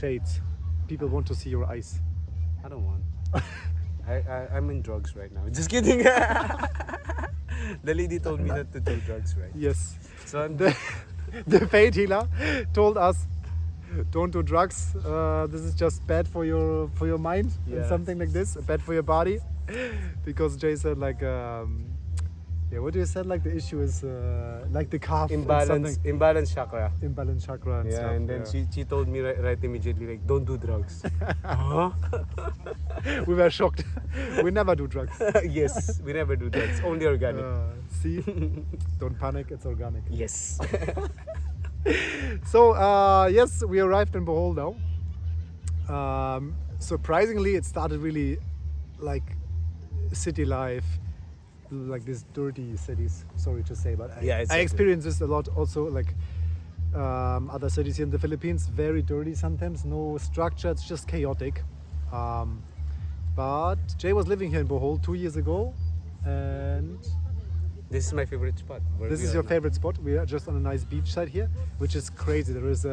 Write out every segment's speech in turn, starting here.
shades. People want to see your eyes. I don't want. I'm in drugs right now. Just kidding. The lady told me not to do drugs, right? Yes. So I'm The faith healer told us, don't do drugs. This is just bad for your mind and Yeah. something like this. Bad for your body, because Jay said like, what you said, like the issue is like the calf and something. imbalance chakra. Imbalance chakra and Yeah, stuff. and then she told me right immediately, like, don't do drugs. Huh? We were shocked. We never do drugs. Yes, we never do drugs. Only organic. See, don't panic. It's organic. Yes. So yes, we arrived in Bohol now. Surprisingly, it started really like city life, like these dirty cities. Sorry to say, but I experienced this a lot. Also, like other cities here in the Philippines, very dirty sometimes. No structure. It's just chaotic. But Jay was living here in Bohol 2 years ago, and This is my favorite spot. this is your favorite spot. We are just on a nice beach side here, which is crazy. There is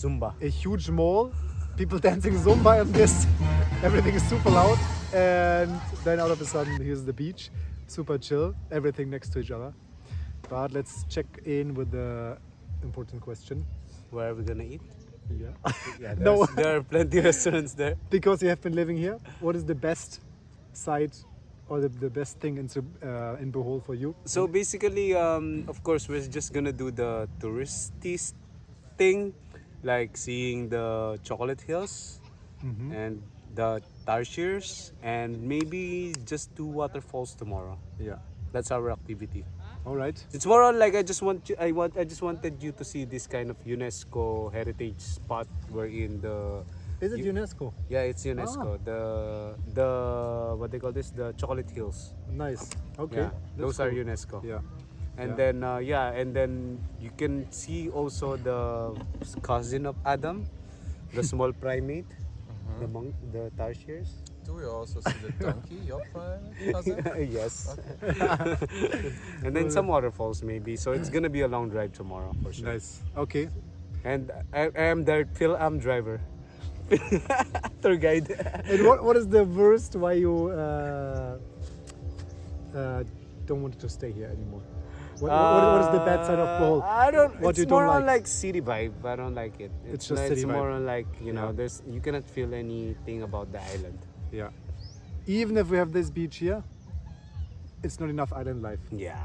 Zumba. a huge mall, people dancing Zumba and this. Everything is super loud, and then out of a sudden here's the beach, super chill, everything next to each other. But let's check in with the important question. Where are we gonna eat? Yeah. Yeah, No. there are plenty of restaurants there. Because you have been living here, what is the best site or the best thing in Bohol for you? So basically, of course, we're just gonna do the touristy thing, like seeing the chocolate hills and the tarsiers, and maybe just do waterfalls tomorrow. Yeah. That's our activity. All right. It's more on like I just wanted you to see this kind of UNESCO heritage spot. We're in the Is it UNESCO? yeah, it's UNESCO. The what they call this, the chocolate hills. Nice. Okay. Yeah, That's those are cool. UNESCO. Yeah. And Yeah. then you can see also the cousin of Adam, the small primate, the tarsiers. Do we also see the donkey, your cousin? Yes. And then some waterfalls maybe. So it's gonna be a long drive tomorrow for sure. Nice. Okay. And I am the Phil Am driver, tour guide. And what is the worst why you don't want to stay here anymore? What is the bad side of Bohol? I don't. What It's you don't more on like? like city vibe. I don't like it. It's just city It's more vibe. on like Yeah. there's you cannot feel anything about the island. Yeah. Even if we have this beach here, it's not enough island life. Yeah,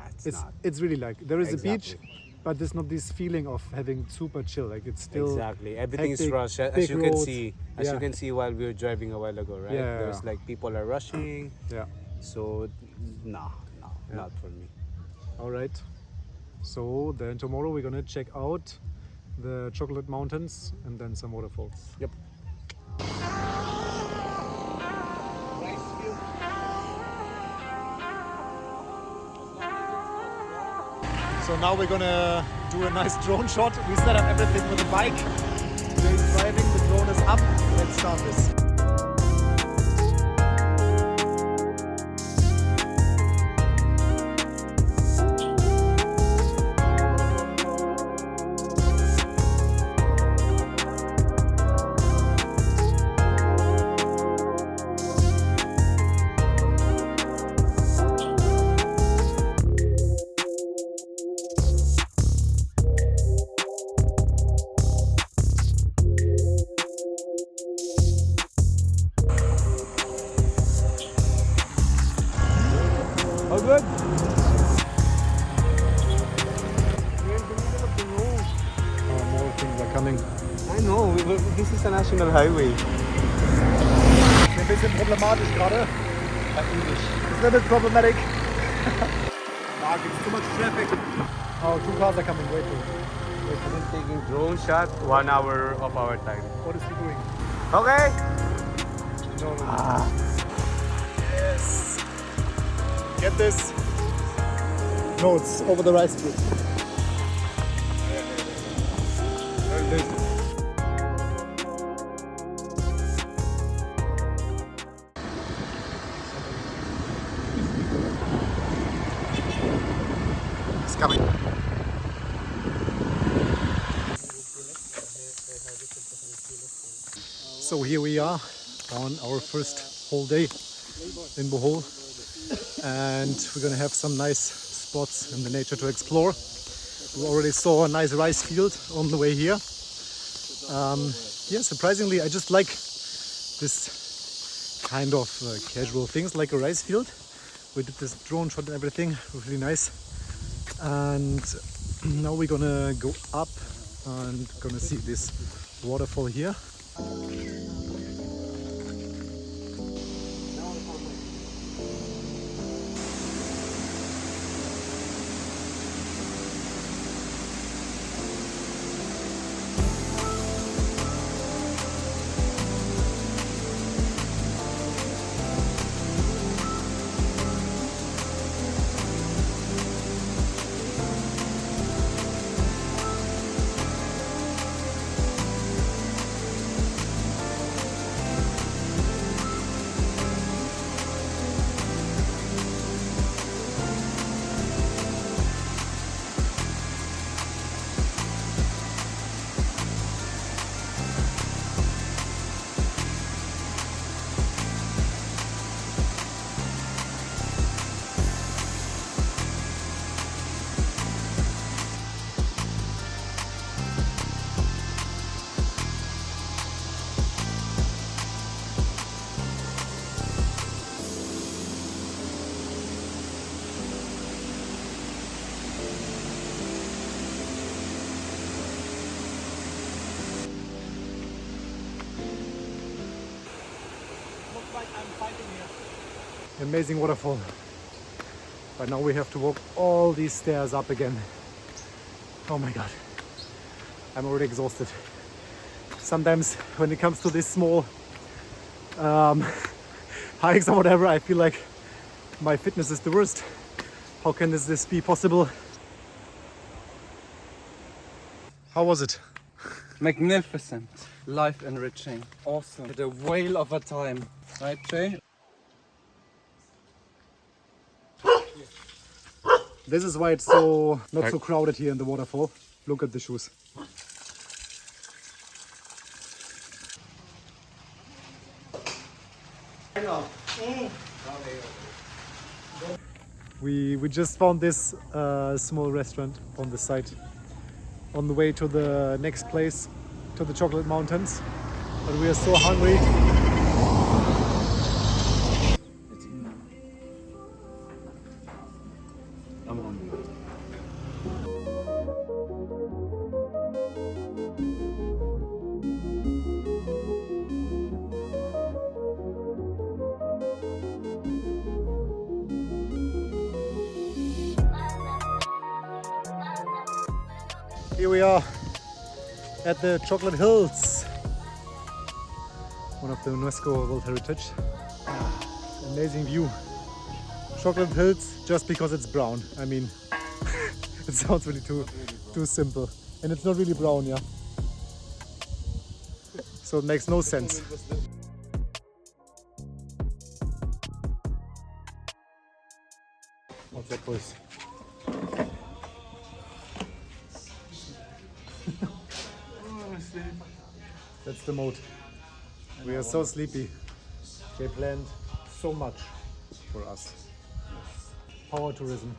It's really like there is a beach, Exactly. but there's not this feeling of having super chill. Like it's still Exactly. Everything is hectic, rushed, as big you can roads. see. As Yeah. you can see while we were driving a while ago, right? Yeah. There's like people are rushing. Yeah. So no, not for me. All right. So then tomorrow we're gonna check out the chocolate mountains and then some waterfalls. Yep. So now we're gonna do a nice drone shot. We set up everything with a bike. Jay's driving, the drone is up. Let's start this. Oh, good. Oh, more things are coming. I know. This is a national highway. Ein bisschen problematisch gerade. It's a little bit problematic. Fuck, it's too much traffic. Oh, 2 cars are coming. Wait. We're taking drone shot. 1 hour of our time. What is he doing? Okay. No. Yes. Get this. No, it's over the rice field. It's coming. So here we are on our first whole day in Bohol, and we're gonna have some nice spots in the nature to explore. We already saw a nice rice field on the way here. Yeah, surprisingly, I just like this kind of casual things like a rice field. We did this drone shot and everything, it was really nice. And now we're gonna go up and gonna see this waterfall here. Amazing waterfall. But now we have to walk all these stairs up again. Oh my god. I'm already exhausted. Sometimes when it comes to this small hikes or whatever, I feel like my fitness is the worst. How can this be possible? How was it? Magnificent, life enriching, awesome. The whale of a time, right, Jay? This is why it's so not so crowded here in the waterfall. Look at the shoes. We just found this small restaurant on the side on the way to the next place, to the Chocolate Mountains. But we are so hungry. I'm hungry. Here we are at the Chocolate Hills, one of the UNESCO World Heritage. Amazing view. Chocolate Hills just because it's brown. I mean, it sounds really too simple. And it's not really brown, yeah. So it makes no sense. What's that, boys? That's the mode. We are so sleepy. They planned so much for us. Power tourism.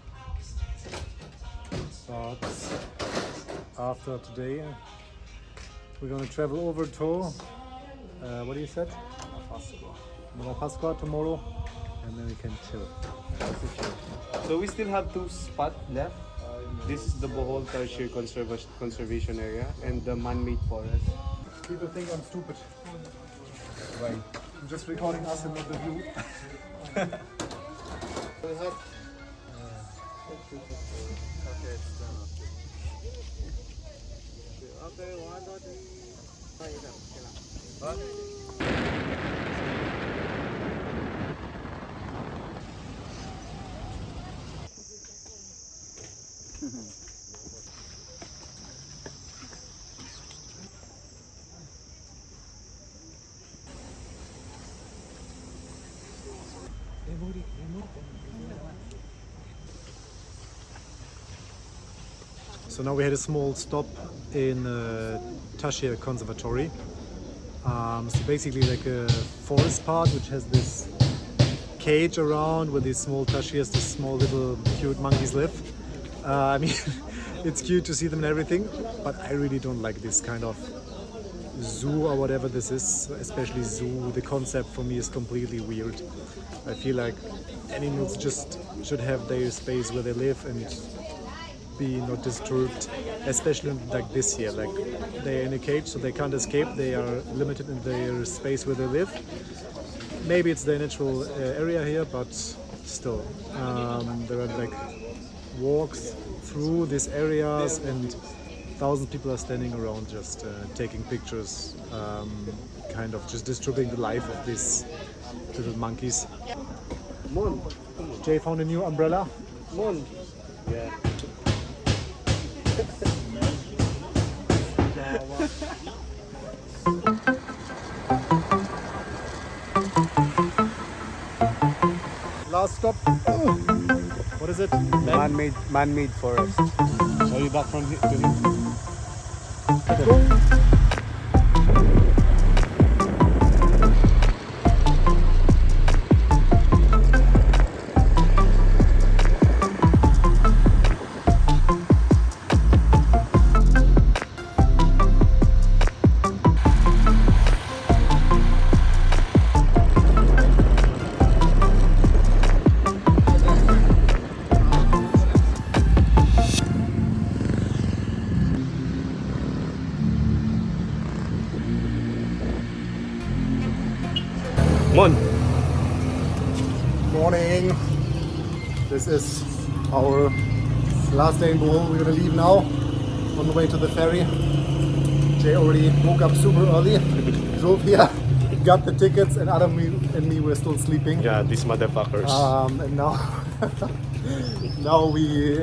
But after today, we're gonna travel over to what do you said? Pascua tomorrow, and then we can chill. So we still have two spots left. This is the Bohol Tarsier Conservation Area and the man-made forest. People think I'm stupid. Why? I'm just recording us and not the view. So now we had a small stop in Tarsier Conservatory. So basically like a forest part which has this cage around where these small tarsiers, these small little cute monkeys live. I mean, it's cute to see them and everything, but I really don't like this kind of zoo or whatever this is, especially zoo. The concept for me is completely weird. I feel like animals just should have their space where they live and be not disturbed, especially like this year. Like they're in a cage, so they can't escape. They are limited in their space where they live. Maybe it's their natural area here, but still, there are like walks through these areas and thousands of people are standing around just taking pictures, kind of just disturbing the life of these little monkeys. Jay found a new umbrella. Yeah. Last stop. What is it? Man-made forest. So you back from here to here. Mon. Morning. This is our last day in Bohol. We're gonna leave now on the way to the ferry. Jay already woke up super early, drove here, got the tickets, and Adam and me were still sleeping. Yeah, these motherfuckers. And now, now we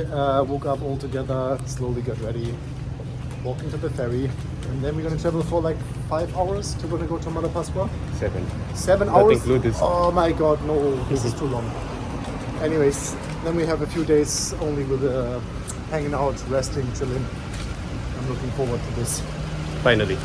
woke up all together, slowly got ready, walking to the ferry, and then we're gonna travel for like 5 hours to go to Mother Pascua. 7 Not hours? included. Oh my god, no, this is too long. Anyways, then we have a few days only with hanging out, resting, chilling. I'm looking forward to this. Finally.